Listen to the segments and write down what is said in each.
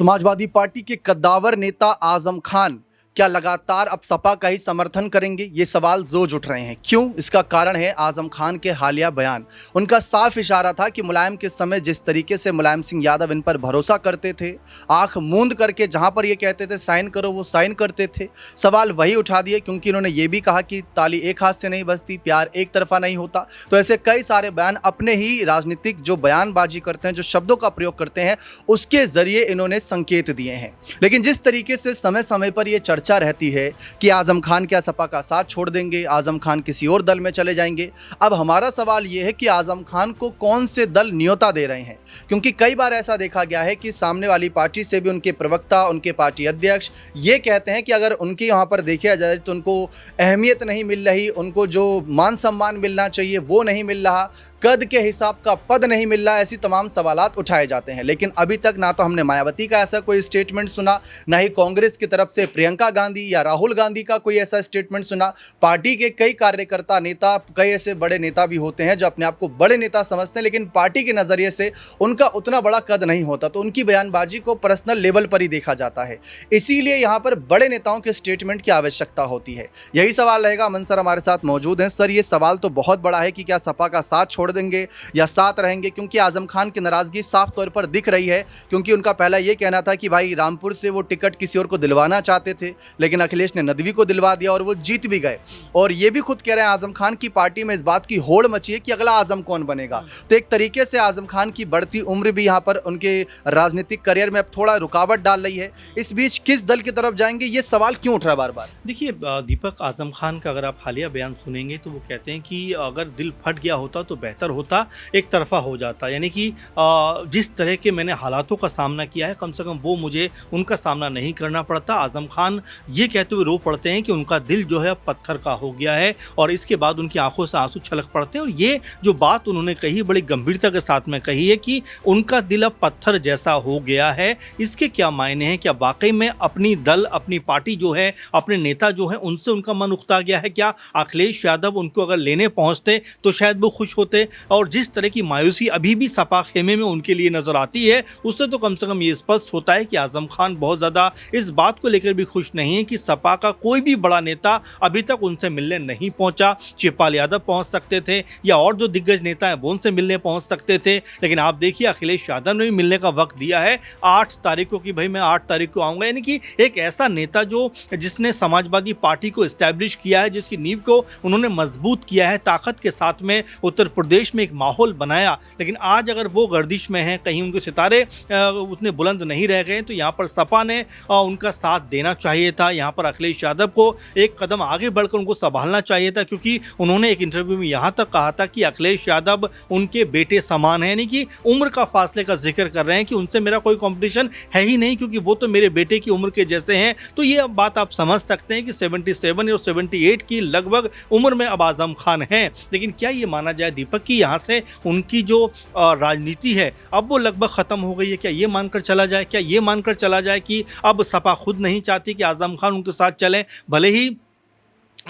Samajwadi party के कद्दावर नेता आजम खान क्या लगातार अब सपा का ही समर्थन करेंगे? ये सवाल रोज उठ रहे हैं। क्यों? इसका कारण है आजम खान के हालिया बयान। उनका साफ इशारा था कि मुलायम के समय जिस तरीके से मुलायम सिंह यादव इन पर भरोसा करते थे, आंख मूंद करके जहां पर ये कहते थे साइन करो वो साइन करते थे। सवाल वही उठा दिए, क्योंकि इन्होंने ये भी कहा कि ताली एक हाथ से नहीं बजती, प्यार एक तरफा नहीं होता। तो ऐसे कई सारे बयान अपने ही राजनीतिक जो बयानबाजी करते हैं, जो शब्दों का प्रयोग करते हैं, उसके जरिए इन्होंने संकेत दिए हैं। लेकिन जिस तरीके से समय समय पर यह चर्चा रहती है कि आजम खान क्या सपा का साथ छोड़ देंगे, आजम खान किसी और दल में चले जाएंगे, अब हमारा सवाल यह है कि आजम खान को कौन से दल न्योता दे रहे हैं? क्योंकि कई बार ऐसा देखा गया है कि सामने वाली पार्टी से भी उनके प्रवक्ता, उनके पार्टी अध्यक्ष ये कहते हैं कि अगर उनके यहाँ पर देखा जाए तो उनको अहमियत नहीं मिल रही, उनको जो मान सम्मान मिलना चाहिए वो नहीं मिल रहा, कद के हिसाब का पद नहीं मिल रहा, ऐसी तमाम सवालात उठाए जाते हैं। लेकिन अभी तक ना तो हमने मायावती का ऐसा कोई स्टेटमेंट सुना, ना ही कांग्रेस की तरफ से प्रियंका गांधी या राहुल गांधी का कोई ऐसा स्टेटमेंट सुना। पार्टी के कई कार्यकर्ता, नेता, कई ऐसे बड़े नेता भी होते हैं जो अपने आप को बड़े नेता समझते हैं, लेकिन पार्टी के नज़रिए से उनका उतना बड़ा कद नहीं होता, तो उनकी बयानबाजी को पर्सनल लेवल पर ही देखा जाता है। इसीलिए यहाँ पर बड़े नेताओं के स्टेटमेंट की आवश्यकता होती है। यही सवाल रहेगा। अमन सर हमारे साथ मौजूद हैं। सर, ये सवाल तो बहुत बड़ा है कि क्या सपा का साथ छोड़ देंगे या साथ रहेंगे, क्योंकि आजम खान की नाराजगी साफ तौर पर दिख रही है। क्योंकि उनका पहला ये कहना था कि भाई रामपुर से वो टिकट किसी और को दिलवाना चाहते थे, लेकिन अखिलेश ने नदवी को दिलवा दिया और वो जीत भी गए। और ये भी खुद कह रहे हैं आजम खान की पार्टी में इस बात की होड़ मची है कि अगला आजम कौन बनेगा। तो एक तरीके से आजम खान की बढ़ती उम्र भी यहाँ पर उनके राजनीतिक करियर में अब थोड़ा रुकावट डाल रही है। इस बीच किस दल की तरफ जाएंगे, ये सवाल क्यों उठ रहा है बार बार? देखिए दीपक, आजम खान का अगर आप हालिया बयान सुनेंगे तो वो कहते हैं कि अगर दिल फट गया होता तो बेहतर होता, एक तरफा हो जाता। यानी कि जिस तरह के मैंने हालातों का सामना किया है, कम से कम वो मुझे उनका सामना नहीं करना पड़ता। आजम खान ये कहते हुए रो पड़ते हैं कि उनका दिल जो है पत्थर का हो गया है, और इसके बाद उनकी आंखों से आंसू छलक पड़ते हैं। और ये जो बात उन्होंने कही बड़ी गंभीरता के साथ में कही है कि उनका दिल अब पत्थर जैसा हो गया है। इसके क्या मायने हैं? क्या वाकई में अपनी दल, अपनी पार्टी जो है, अपने नेता जो है, उनसे उनका मन उकता गया है? क्या अखिलेश यादव उनको अगर लेने पहुंचते तो शायद वो खुश होते? और जिस तरह की मायूसी अभी भी सपा खेमे में उनके लिए नजर आती है, उससे तो कम से कम ये स्पष्ट होता है कि आजम खान बहुत ज़्यादा इस बात को लेकर भी खुश नहीं है कि सपा का कोई भी बड़ा नेता अभी तक उनसे मिलने नहीं पहुंचा। शिवपाल यादव पहुंच सकते थे या और जो दिग्गज नेता हैं वो उनसे मिलने पहुंच सकते थे, लेकिन आप देखिए अखिलेश यादव ने भी मिलने का वक्त दिया है 8 तारीख को कि भाई मैं 8 तारीख को आऊँगा। यानी कि एक ऐसा नेता जिसने समाजवादी पार्टी को इस्टेब्लिश किया है, जिसकी नींव को उन्होंने मजबूत किया है, ताकत के साथ में उत्तर प्रदेश में एक माहौल बनाया, लेकिन आज अगर वो गर्दिश में हैं, कहीं उनके सितारे उतने बुलंद नहीं रह गए, तो यहाँ पर सपा ने उनका साथ देना चाहिए था। यहाँ पर अखिलेश यादव को एक कदम आगे बढ़कर उनको संभालना चाहिए था, क्योंकि उन्होंने एक इंटरव्यू में यहाँ तक कहा था कि अखिलेश यादव उनके बेटे समान है। यानी कि उम्र का फासले का जिक्र कर रहे हैं कि उनसे मेरा कोई कंपटीशन है ही नहीं, क्योंकि वो तो मेरे बेटे की उम्र के जैसे हैं। तो ये बात आप समझ सकते हैं कि 77 और 78 की लगभग उम्र में अब आजम खान हैं। लेकिन क्या ये माना जाए दीपक कि यहाँ से उनकी जो राजनीति है अब वो लगभग ख़त्म हो गई है? क्या ये मानकर चला जाए? क्या ये मानकर चला जाए कि अब सपा खुद नहीं चाहती कि आजम खान उनके साथ चलें, भले ही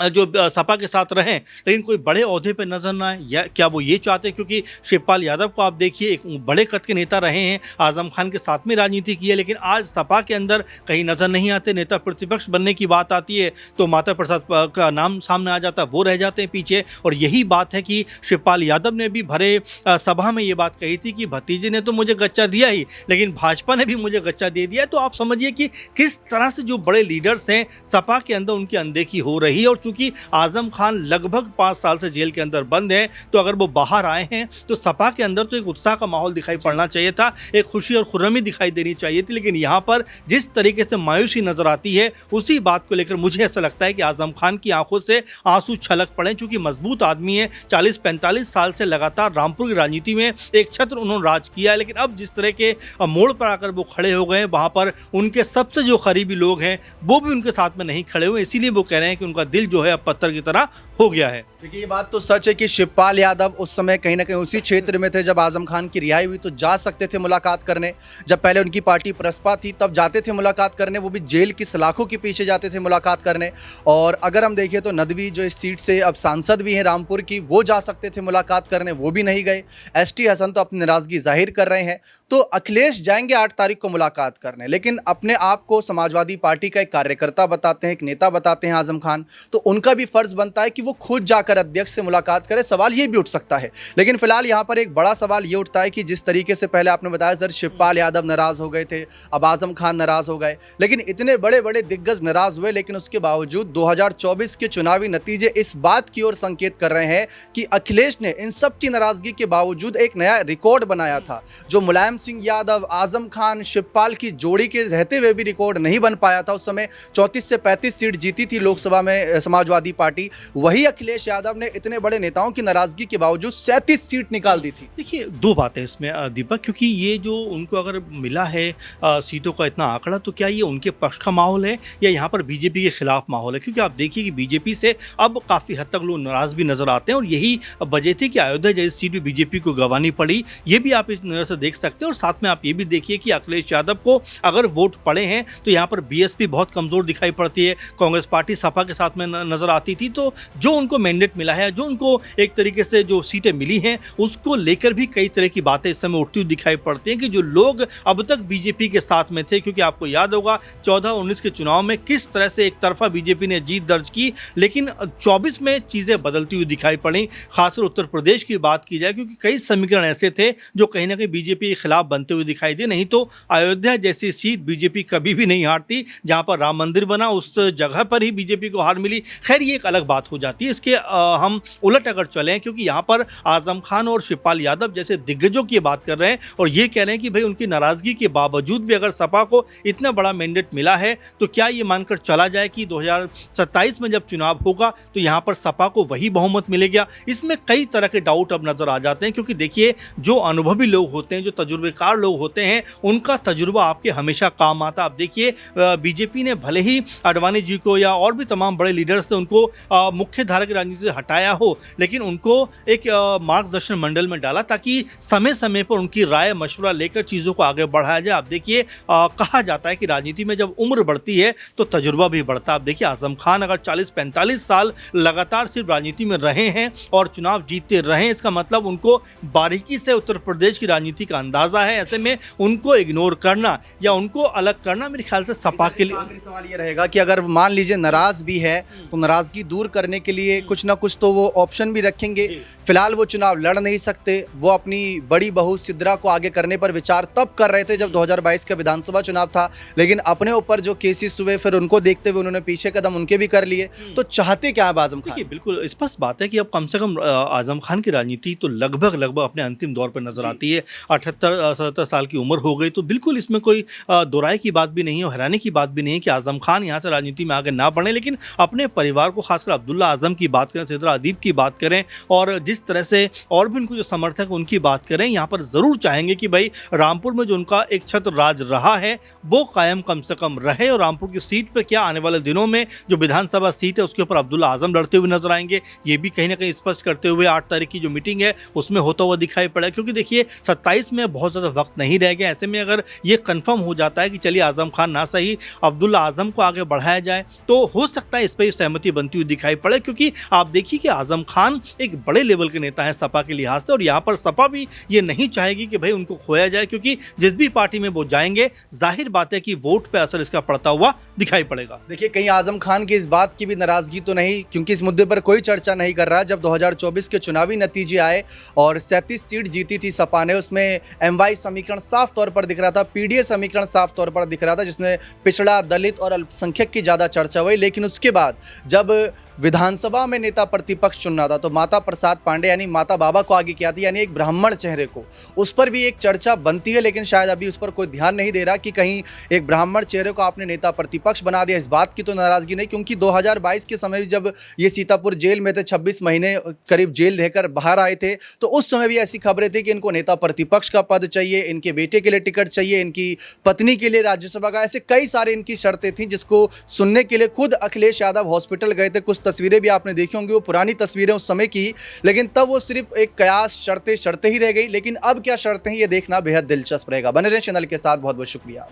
जो सपा के साथ रहें, लेकिन कोई बड़े ओहदे पे नजर ना आए? या क्या वो ये चाहते हैं? क्योंकि शिवपाल यादव को आप देखिए, एक बड़े कद के नेता रहे हैं, आजम खान के साथ में राजनीति की है, लेकिन आज सपा के अंदर कहीं नजर नहीं आते। नेता प्रतिपक्ष बनने की बात आती है तो माता प्रसाद का नाम सामने आ जाता है, वो रह जाते हैं पीछे। और यही बात है कि शिवपाल यादव ने भी भरे सभा में ये बात कही थी कि भतीजे ने तो मुझे गच्चा दिया ही, लेकिन भाजपा ने भी मुझे गच्चा दे दिया। तो आप समझिए कि किस तरह से जो बड़े लीडर्स हैं सपा के अंदर उनकी अनदेखी हो रही है। और चूंकि आजम खान लगभग 5 साल से जेल के अंदर बंद हैं, तो अगर वो बाहर आए हैं तो सपा के अंदर तो एक उत्साह का माहौल दिखाई पड़ना चाहिए था, एक खुशी और खुर्रमी दिखाई देनी चाहिए थी। लेकिन यहाँ पर जिस तरीके से मायूसी नजर आती है, उसी बात को लेकर मुझे ऐसा लगता है कि आजम खान की आंखों से आंसू छलक पड़े। चूंकि मजबूत आदमी है, 40-45 साल से लगातार रामपुर की राजनीति में एक छत्र उन्होंने राज किया है, लेकिन अब जिस तरह के मोड़ पर आकर वो खड़े हो गए, वहाँ पर उनके सबसे जो करीबी लोग हैं वो भी उनके साथ में नहीं खड़े हुए। इसीलिए वो कह रहे हैं कि उनका दिल जो है अब पत्थर की तरह हो गया है। देखिए ये बात तो सच है कि शिवपाल यादव उस समय कहीं ना कहीं उसी क्षेत्र में थे जब आजम खान की रिहाई हुई, तो जा सकते थे मुलाकात करने। जब पहले उनकी पार्टी प्रसपा थी तब जाते थे मुलाकात करने, वो भी जेल की सलाखों के पीछे जाते थे मुलाकात करने। और अगर हम देखें तो नदवी जो इस सीट से अब सांसद भी हैं रामपुर की, वो जा सकते थे मुलाकात करने, वो भी नहीं गए। एसटी हसन तो अपनी नाराजगी जाहिर कर रहे हैं। तो अखिलेश जाएंगे 8 तारीख को मुलाकात करने, लेकिन अपने आप को समाजवादी पार्टी का एक कार्यकर्ता बताते हैं, एक नेता बताते हैं आजम खान, तो उनका भी फर्ज बनता है कि वो खुद जाकर अध्यक्ष से मुलाकात करें। सवाल ये भी उठ सकता है, लेकिन फिलहाल यहाँ पर एक बड़ा सवाल ये उठता है कि जिस तरीके से पहले आपने बताया सर शिवपाल यादव नाराज हो गए थे, अब आजम खान नाराज हो गए, लेकिन इतने बड़े बड़े दिग्गज नाराज हुए, लेकिन उसके बावजूद 2024 के चुनावी नतीजे इस बात की ओर संकेत कर रहे हैं कि अखिलेश ने इन सब की नाराजगी के बावजूद एक नया रिकॉर्ड बनाया था, जो मुलायम सिंह यादव, आजम खान, शिवपाल की जोड़ी के रहते हुए भी रिकॉर्ड नहीं बन पाया था। उस समय 34 से 35 सीट जीती थी लोकसभा में समाजवादी पार्टी, वही अखिलेश यादव ने इतने बड़े नेताओं की नाराजगी के बावजूद 37 सीट निकाल दी थी। देखिए दो बातें इसमें दीपक, क्योंकि ये जो उनको अगर मिला है सीटों का इतना आंकड़ा, तो क्या ये उनके पक्ष का माहौल है या यहाँ पर बीजेपी के खिलाफ माहौल है? क्योंकि आप देखिए कि बीजेपी से अब काफ़ी हद तक लोग नाराज भी नजर आते हैं, और यही वजह थी कि अयोध्या जैसी सीट भी बीजेपी को गंवानी पड़ी। ये भी आप इस नज़र से देख सकते हैं। और साथ में आप ये भी देखिए कि अखिलेश यादव को अगर वोट पड़े हैं तो यहाँ पर बीएसपी बहुत कमज़ोर दिखाई पड़ती है, कांग्रेस पार्टी सपा के साथ में नजर आती थी। तो जो उनको मैंडेट मिला है, जो उनको एक तरीके से जो सीटें मिली हैं, उसको लेकर भी कई तरह की बातें इस समय उठती हुई दिखाई पड़ती हैं कि जो लोग अब तक बीजेपी के साथ में थे, क्योंकि आपको याद होगा 14-19 के चुनाव में किस तरह से एक तरफा बीजेपी ने जीत दर्ज की, लेकिन 24 में चीज़ें बदलती हुई दिखाई पड़ी। खासकर उत्तर प्रदेश की बात की जाए, क्योंकि कई समीकरण ऐसे थे जो कहीं ना कहीं बीजेपी के खिलाफ बनते हुए दिखाई दिए। नहीं तो अयोध्या जैसी सीट बीजेपी कभी भी नहीं हारती, जहां पर राम मंदिर बना उस जगह पर ही बीजेपी को हार मिली। खैर ये एक अलग बात हो जाती है। इसके हम उलट अगर चलें, क्योंकि यहाँ पर आजम खान और शिवपाल यादव जैसे दिग्गजों की बात कर रहे हैं और ये कह रहे हैं कि भाई उनकी नाराजगी के बावजूद भी अगर सपा को इतना बड़ा मैंडेट मिला है, तो क्या ये मानकर चला जाए कि 2027 में जब चुनाव होगा तो यहाँ पर सपा को वही बहुमत मिलेगा? इसमें कई तरह के डाउट अब नजर आ जाते हैं, क्योंकि देखिए जो अनुभवी लोग होते हैं, जो तजुर्बेकार लोग होते हैं, उनका तजुर्बा आपके हमेशा काम आता। आप देखिए बीजेपी ने भले ही आडवाणी जी को या और भी तमाम बड़े लीडर्स ने उनको मुख्य धारा की राजनीति से हटाया हो, लेकिन उनको एक मार्गदर्शन मंडल में डाला ताकि समय समय पर उनकी राय मशवरा लेकर चीज़ों को आगे बढ़ाया जाए। आप देखिए कहा जाता है कि राजनीति में जब उम्र बढ़ती है तो तजुर्बा भी बढ़ता है। आप देखिए आजम खान अगर 40-45 साल लगातार सिर्फ राजनीति में रहे हैं और चुनाव जीतते रहे, इसका मतलब उनको बारीकी से उत्तर प्रदेश की राजनीति का अंदाजा है। ऐसे में उनको इग्नोर करना या उनको अलग करना मेरे ख्याल से सपा के लिए। आखिरी सवाल ये रहेगा कि अगर मान लीजिए नाराज भी है तो नाराजगी दूर करने के लिए कुछ ना कुछ तो वो ऑप्शन भी रखेंगे। फिलहाल वो चुनाव लड़ नहीं सकते, वो अपनी बड़ी बहू सिद्रा को आगे करने पर विचार तब कर रहे थे जब 2022 का विधानसभा चुनाव था, लेकिन अपने ऊपर जो केसेस हुए फिर उनको देखते हुए उन्होंने पीछे कदम उनके भी कर लिए। तो चाहते क्या है आजम खान? देखिए बिल्कुल स्पष्ट बात है कि अब कम से कम आजम खान की राजनीति तो लगभग अपने अंतिम दौर पर नजर आती है। 78-77 साल की उम्र हो गई, तो बिल्कुल इसमें कोई दोराई की बात भी नहीं है और हैरानी की बात भी नहीं है कि आजम खान यहाँ से राजनीति में आगे ना बढ़े। लेकिन अपने परिवार को, खासकर अब्दुल्ला आजम की बात करें, सिद्रा अदीब की बात करें और जिस तरह से और भी उनको जो समर्थक उनकी बात करें, यहाँ पर ज़रूर चाहेंगे कि भाई रामपुर में जो उनका एक छत्र राज रहा है वो कायम कम से कम रहे। और रामपुर की सीट पर क्या आने वाले दिनों में जो विधानसभा सीट है उसके ऊपर अब्दुल्ला आजम लड़ते हुए नजर आएंगे, ये भी कहीं ना कहीं स्पष्ट करते हुए 8 तारीख की जो मीटिंग है उसमें होता हुआ दिखाई पड़ा। क्योंकि देखिए 27 में बहुत ज़्यादा वक्त नहीं रह गया। ऐसे में अगर ये कंफर्म हो जाता है कि चलिए आजम खान ना सही अब्दुल्ला आजम को आगे बढ़ाया जाए, तो हो सकता है इस पर सहमति बनती हुई दिखाई पड़े। क्योंकि आप देखिए कि आजम खान एक बड़े लेवल के नेता हैं सपा के लिहाज से, और यहाँ पर सपा भी ये नहीं चाहेगी कि भाई उनको खोया जाए, क्योंकि जिस भी पार्टी में वो जाएंगे जाहिर बात है कि वोट पे असर इसका पड़ता हुआ दिखाई पड़ेगा। देखिए कहीं आजम खान की इस बात की भी नाराजगी तो नहीं, क्योंकि इस मुद्दे पर कोई चर्चा नहीं कर रहा। जब 2024 के चुनावी नतीजे आए और 37 सीट जीती थी सपा ने, उसमें MY समीकरण साफ तौर पर दिख रहा था, PDA समीकरण साफ तौर पर दिख रहा था, जिसमें पिछड़ा, दलित और अल्पसंख्यक की ज़्यादा चर्चा हुई। लेकिन उसके बाद जब विधानसभा में नेता प्रतिपक्ष चुनना था तो माता प्रसाद पांडे यानी माता बाबा को आगे किया था, यानी एक ब्राह्मण चेहरे को, उस पर भी एक चर्चा बनती है। लेकिन शायद अभी उस पर कोई ध्यान नहीं दे रहा कि कहीं एक ब्राह्मण चेहरे को आपने नेता प्रतिपक्ष बना दिया। इस बात की तो नाराजगी नहीं, क्योंकि 2022 के समय जब ये सीतापुर जेल में थे, 26 महीने करीब जेल रहकर बाहर आए थे, तो उस समय भी ऐसी खबरें थी कि इनको नेता प्रतिपक्ष का पद चाहिए, इनके बेटे के लिए टिकट चाहिए, इनकी पत्नी के लिए राज्यसभा का, ऐसे कई सारे इनकी शर्तें थी जिसको सुनने के लिए खुद अखिलेश यादव हॉस्पिटल गए थे, कुछ तस्वीरें भी आपने देखी होंगी, वो पुरानी तस्वीरें उस समय की, लेकिन तब वो सिर्फ एक कयास शर्तें ही रह गई। लेकिन अब क्या शर्तें हैं ये देखना बेहद दिलचस्प रहेगा। बने रहें चैनल के साथ, बहुत बहुत शुक्रिया।